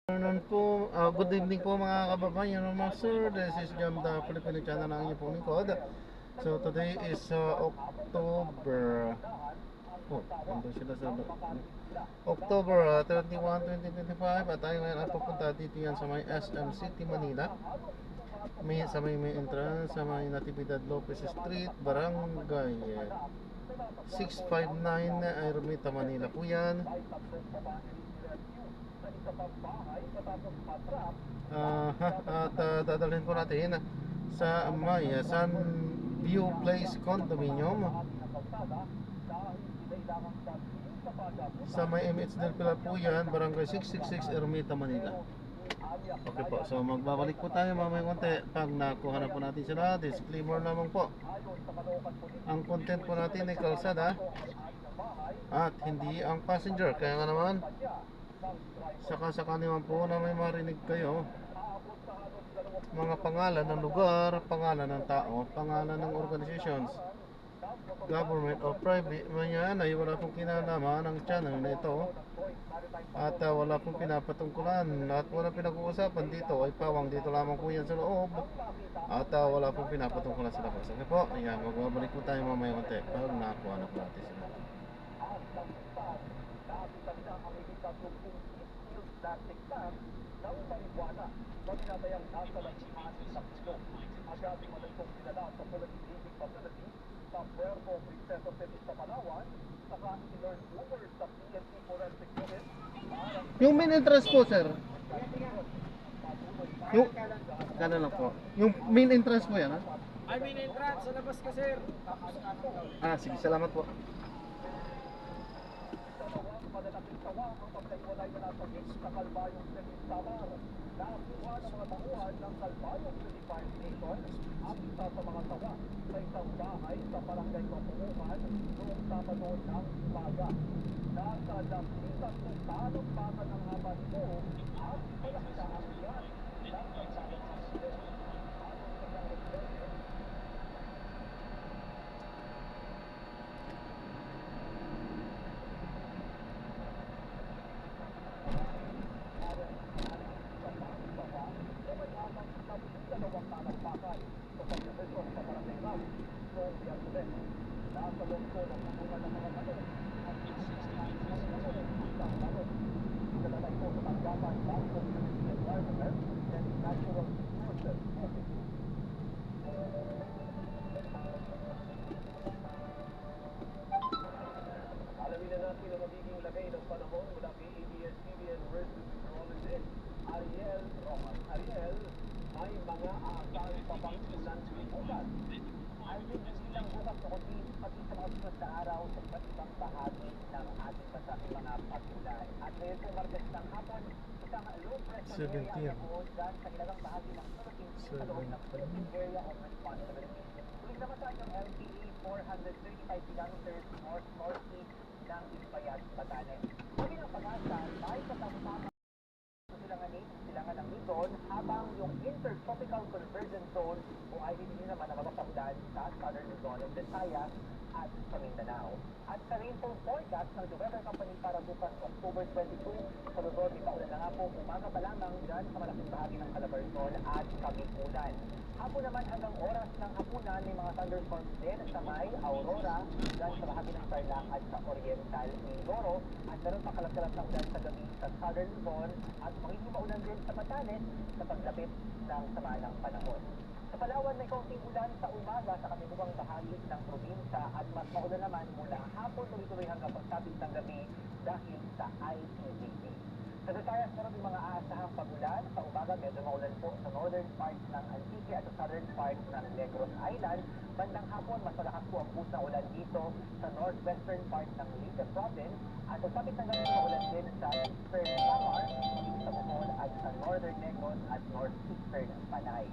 Afternoon po, good evening po mga kababayan, mga sir. This is John, the Filipino channel ng inyong pong lingkod. So today is October, nandun sila sa October 31, 2025, at tayo ngayon ay papunta dito yan sa may SM City, Manila. Sa may entrance sa may Natividad Lopez Street, Barangay 659, Ermita, Manila po yan. Dadalhin po natin sa may Sunview Place Condominium sa may MH del Pilar po yan, Barangay 666, Ermita, Manila. Okay po, so magbabalik po tayo mamaya konti pag nakuha na po natin sila. Disclaimer lamang po, ang content po natin ay kalsada at hindi ang passenger. Kaya nga naman, saka naman po na may marinig kayo mga pangalan ng lugar, pangalan ng tao, pangalan ng organizations, government or private, yan ay wala pong kinalaman ng channel na ito at wala pong pinapatungkulan at wala pinag-uusapan dito ay pawang dito lamang po yan sa loob at wala pong pinapatungkulan sa labas. Okay po, ayan, magbabalik po tayo mamaya konti pag nakakuha na po natin sila. Yung main entrance po, sir. Yung kanan lang po. Yung main entrance po yan, ha? Ay, main entrance sa labas ka, sir. Sige, salamat po. Habang yung Intertropical Convergence Zone o IDD naman na mapapamulan sa Southern Luzon and Visayas at sa Mindanao. At sa rainfall forecast ng The Weather Company para bukas October 22 sa Luzon, may paulan na nga po umaga pa lamang dyan sa malaking bahagi ng Calabarzon at Kamigulan. Hapon naman hanggang oras ng hapunan may mga thunderstorms din sa may Aurora dyan sa bahagi ng Tarlac at sa Oriental Mindoro at meron pa kalat-kalat ng ulan sa gabi sa Southern Luzon at magiging maulan din sa Batanes sa paglapit ng sama ng panahon. Sa Palawan may kaunting ulan sa umaga sa katibugang bahagi ng probinsya at mas maulan naman mula hapon tuloy-tuloy hanggang pagsapit ng gabi dahil sa ITGP. Sa Visayas meron din mga aasahang pagulan. Sa umaga medyo maulan po sa northern part ng Antique at sa southern part ng Negros Island. Bandang hapon mas malakas po ang push na ulan dito sa northwestern part ng Leyte Province at pagsapit ng gabi maulan din sa eastern Samar, sa Bohol at sa northern Negros at northeastern Panay.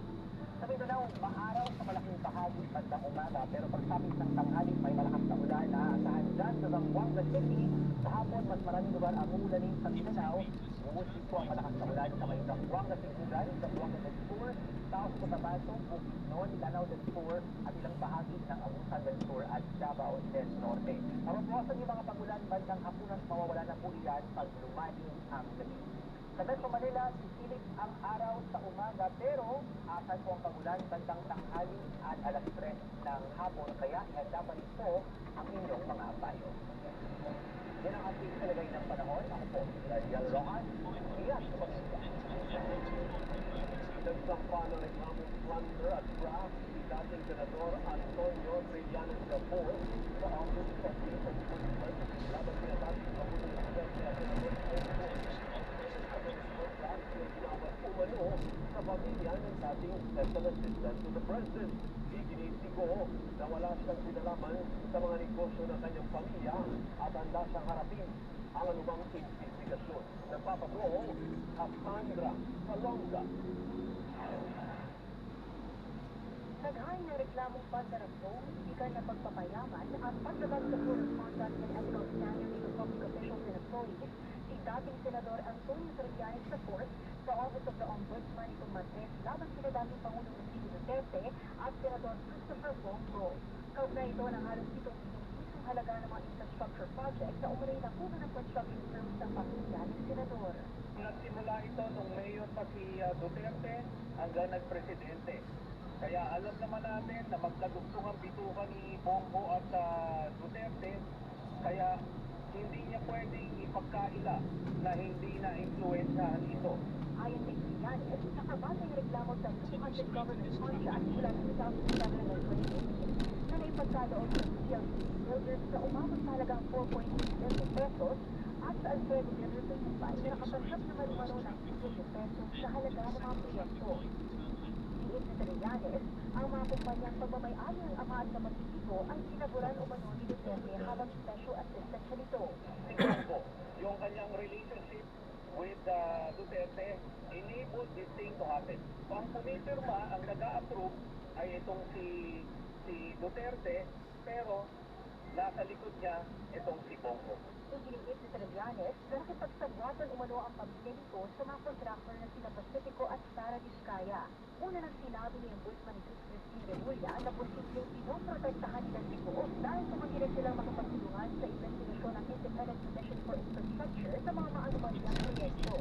Sa Mindanao, maaraw sa malaking bahagi bandang umaga pero pagsapit ng tanghali may malakas na ulan na aasahan dyan sa Zamboanga City. Sa hapon, mas maraming lugar ang uulanin sa Mindanao. Umuusip po ang malakas na ulan sa may Zamboanga City, Zamboanga del Sur, Taos Cotabato, Bukidnon, Lanao del Sur at ilang bahagi ng Agusan del Sur at Davao del Norte. Mababawasan yung mga pagulan bandang hapunan, mawawala na po iyan pag lumalim ang gabi. Sa Sa Metro Manila, sisilip ang araw sa umaga pero asan po ang pagulan bandang tanghali at alas 3 ng hapon kaya ihanda pa rin po ang inyong mga payo. Yan ang ating kalagay ng panahon. Ako po, Daniel Rojas, Riyadh Pamilya. Nagsampa ng reklamong plunder at graft si dating Senador Antonio Trillanes Capor sa Office of the Ombudsman laban sila dating Pangulo ng Senate at Senador umano sa pamilya ng dating Special Assistant to the President. Iginitigo na wala siyang pinalaman sa mga negosyo ng kanyang pamilya at handa siyang harapin ang anumang investigasyon. Nagpapatuo, Cassandra Salonga. Naghain ng reklamong pandaragtong, illegal na pagpapayaman at pagdabag sa code of conduct and ethical standards of public officials and employees si dating Senador Antonio Trillanes IV sa Office of the Ombudsman itong Martes laban sila dating Pangulong Rodrigo Duterte at Senador Christopher Bongo. Kaugnay ito ng halos 7 bilyong halaga ng mga infrastructure project na umuray na puno ng construction firms ng pamilya ng Senador. Nagsimula ito nung mayor pa si Duterte hanggang nagpresidente. Kaya alam naman natin na magkadugtong ang bitukan ni Bongo at Duterte, kaya hindi niya pwedeng ipagkaila na hindi na-influensyahan ito. Ayon kay Trillanes, nakabasa yung reklamo sa 200 government contracts mula ng 2007 hanggang 2018 na naipagkaloob sa PLC builders sa umabot sa halagang 4.6 billion pesos at sa Alfredo General Payment na nakatanggap na malumano ng 2 billion pesos sa halaga ng mga proyekto. Diin ni Trillanes, ang mga kumpanyang pagmamayari ng ama at kapatid ay sinaburan umano ni Duterte habang special assistant siya nito. Siguro yung kanyang relationship with Duterte enabled this thing to happen. So ang pumitirma, ang nag-a-approve ay itong si Duterte, pero nasa likod niya itong si Bongo. Iginiit ni Trillanes na nakipagsagwatan umano ang pamilya nito sa mga kontraktor na sina Pacifico at Sara Vizcaya. Una nang sinabi ni Ombudsman ni Christine Remulla na posibleng pinoprotektahan nila si Go dahil tumagilan silang makapagtulungan sa investigasyon ng Independent Commission for Infrastructure sa mga maanumalyang proyekto.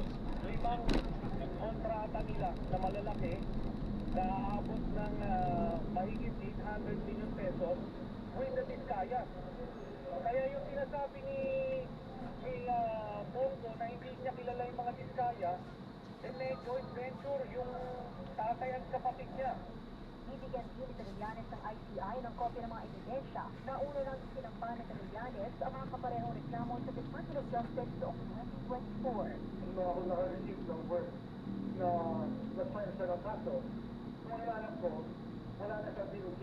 5 kontrata nila na malalaki na aabot ng mahigit 800 million pesos with the Vizcaya. Kaya yung sinasabi ni Bongo na hindi niya kilala yung mga Vizcaya, may joint venture yung tatay at kapatid niya. Bibigyan din ni Trillanes ng ICI ng kopya ng mga ebidensya na una nang isinampa ni Trillanes ang mga kaparehong reklamo sa Department of Justice noong 2024. Nung ako naka-receive ng word na nag-file siya ng kaso, kung alam ko, wala na sa DOJ,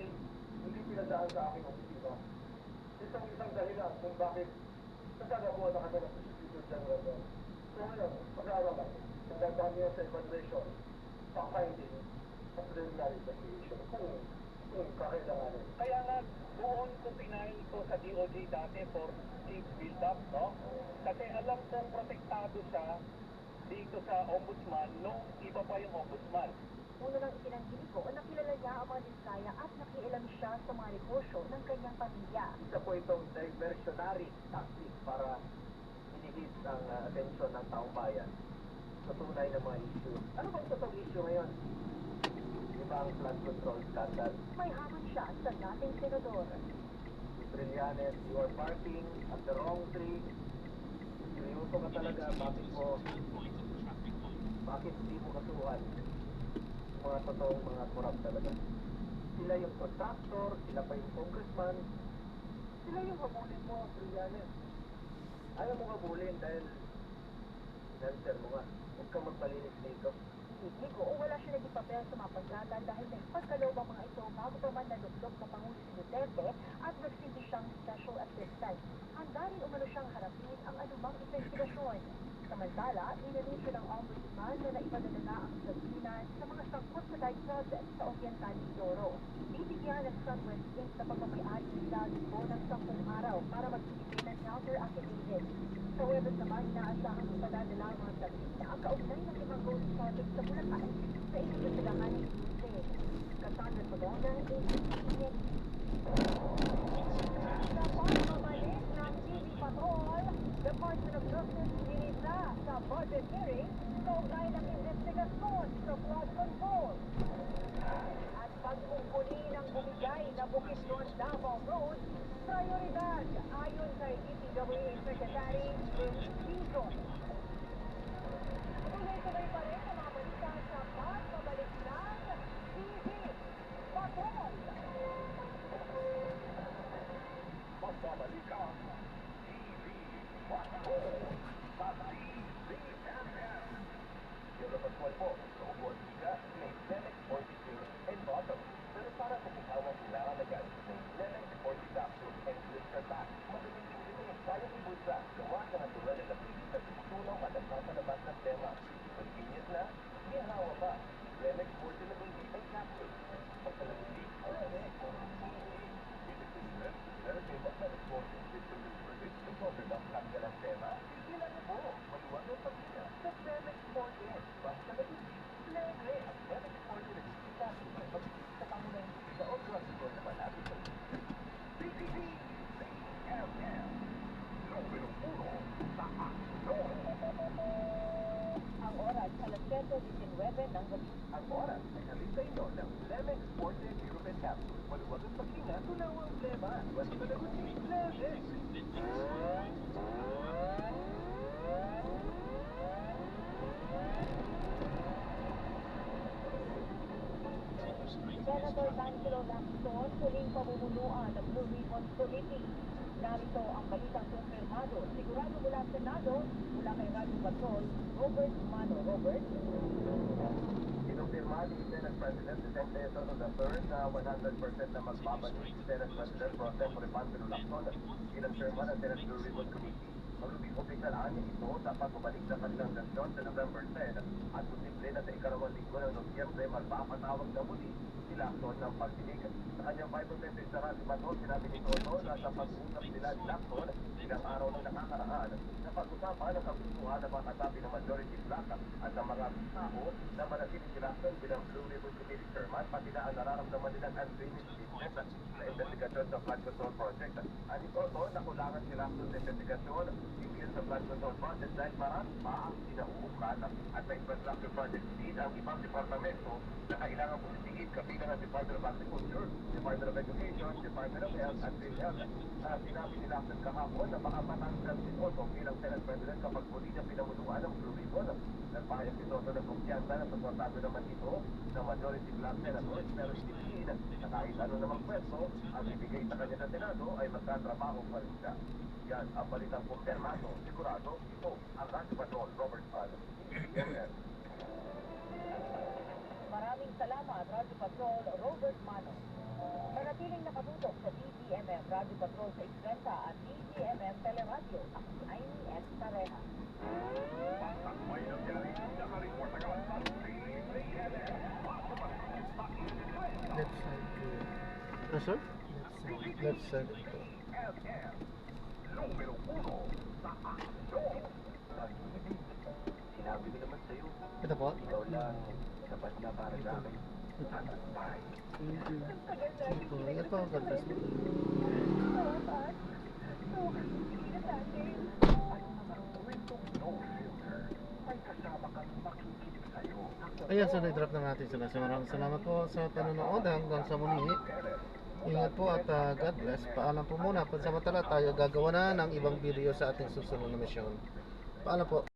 hindi pinadaan sa aking opisina. Isang dahilan kung bakit nagkagawa na kami ng Prosecutor General doon. So ngayon, pag-aaralan, nagdadaan niya sa evaluation, fact-finding, at preliminary investigation, kung kakailanganin. Kaya nga, doon ko pinail ko sa DOJ dati for case build-up, no? Kasi alam kong protektado siya dito sa ombudsman nung iba pa yung ombudsman. Una nang itinanggi ko na kilala niya ang mga Vizcaya at nakialam siya sa mga negosyo ng kanyang pamilya. Isa po itong diversionary tactic para hinihit ang atensyon ng taong bayan sa tunay na mga issue. Ano bang totoong issue ngayon? Di ba ang flood control scandal? May hamon siya sa dating senador. Trillanes, you are parking at the wrong tree. Seryoso ka talaga, bakit hindi mo kasuhan? Mga totoong mga korap talaga. Sila yung contractor, sila pa yung congressman, sila yung habulin mo, Trillanes. Ayaw mo habulin dahil cancer mo nga. Huwag kang magpalinis dito. Hindi ko wala siya naging papel sa mga pagkata dahil nagpagkaloob ang mga ito bago pa man naluklok na Pangulo si Duterte at nagsilbi siyang special assistant. Handa rin umano siyang harapin ang anumang investigasyon. Samantala, inanunsyo ng ombudsman na naipadala na ang sabinan sa mga sangkot sa dike project sa Oriental Mindoro. Bibigyan ng Sunwest Inc. na pagmamayari nila dito ng 10 araw para magbibigay ng counter affidavit. Sa Webes naman, inaasahang ipadadala ang mga sabina ang kaugnay ng 5 ghost project sa Bulacan sa inimbestigahan ng Tuesday. Cassandra Salonga, ABS-CBN. Sa pagbabalik ng TV Patrol, Department of Justice binisa sa budget hearing sa DPWH Secretary Vince Dizon. Tuloy-tuloy pa rin ang mga balita sa pagbabalik ng TV Patrol. Magbabalik ang TV Patrol sa TVMM. Yung napaswal po, Robot Giga, may Lemex 42 and bottom. Pero para sa kitawang kinalalagan, may Lemex 40 capsule and blister pack. Magaling din ito yung kaya ibulsa. Gawa sa natural na lapis sa tumutulong at nagpapalabas ng tema. Convenient na, ihawa pa. Lemex 40 na baby may capsule. Pagkalaguli, Lemex. Ibig sabihin, meron kayo ba Lemex 40 with delivery? Ito ang tanggal ang tema. Sila na po. Maluwag ang pagkina sa Lemex 40. Basta naguli, Lemex. Lemex 40 na baby capsule. Pag-isip sa pangunan sa Old Store na malapit sa TVMM. Numero 1 sa aksyon. Ang oras alas 7:19 ng gabi. Ang oras ay narin sa inyo ng Lemex Forte European Capsule. Maluwag ang paghinga, tunaw ang lema. Basta naguli, Lemex. Senator Angelo Lacson, huling pamumunuan ng Blue Ribbon Committee. Narito ang balitang kumpirmado. Sigurado mula sa Senado, mula kay Radio Patrol, Robert Mano. Robert? Kinumpirma ni Senate President Vicente Soto III na 100% na magbabalik si Senate President Pro Tempore Panfilo Lacson bilang chairman ng Senate Blue Ribbon Committee. Maglubing-umpisalaan niya ito sa pagbabalik sa kanilang sesyon sa November 10 at posible na sa ikalawang linggo ng Nobyembre magpapatawag na muli si Lacson ng pagdinig. Sa kanyang 5% sa Rasimato, sinabi ni Soto na sa pag-uusap nila ni Lacson ilang araw na nakakaraan na pag-usapan ang kagustuhan ng mga kasabi ng majority bloc at ng mga tao na manatili si Lacson bilang Blue Ribbon Committee Chairman pati na ang nararamdaman nilang unfinished business sa investigasyon sa flood control project. Ani Soto, nakulangan si Lacson sa investigasyon tingin sa flood control project dahil marami pa ang sinauukan at sa infrastructure project din ang ibang departamento na kailangan pulitigin kabilang ang Department of Agriculture, Department of Education, Department of Health at PhilHealth. Sinabi ni Lacson kahapon na baka matanggal si Soto bilang Senate President kapag muli niya pinamunuan ng Blue Ribbon. Nagpahayag si Soto ng kumpiyansa na pagkatado naman ito ng majority black senators pero hindi na kahit ano namang pwesto ang ibigay sa kanya ng Senado ay magkatrabaho pa rin siya. Yan ang balitang kumpirmado. Sigurado, ito ang Radio Patrol, Robert Paz. Maraming salamat, Radio Patrol, Robert Mano. Manatiling nakatutok sa DZMM Radio Patrol sa Iskrenta at DZMM Teleradio. Ako si Aimee S. Pareha. Basta may nangyari, nakareport agad sa TVMM. Left side ko. Ah, sir? Left side ko. Numero 1 sa aksyon. Sinabi ko naman sa'yo, Ito po? ikaw lang, sapat na para sa akin. Tatay. Thank you. Ito, ingat po. God bless you. Salamat. Hindi na sa akin. Ano naman kwentong no filter? May kasama kang makikinig sa'yo. Ayan, so na-drop na natin sila. So maraming salamat po sa panonood hanggang sa muli. Ingat po at God bless. Paalam po muna. Pansamantala tayo gagawa na ng ibang video sa ating susunod na misyon. Paalam po.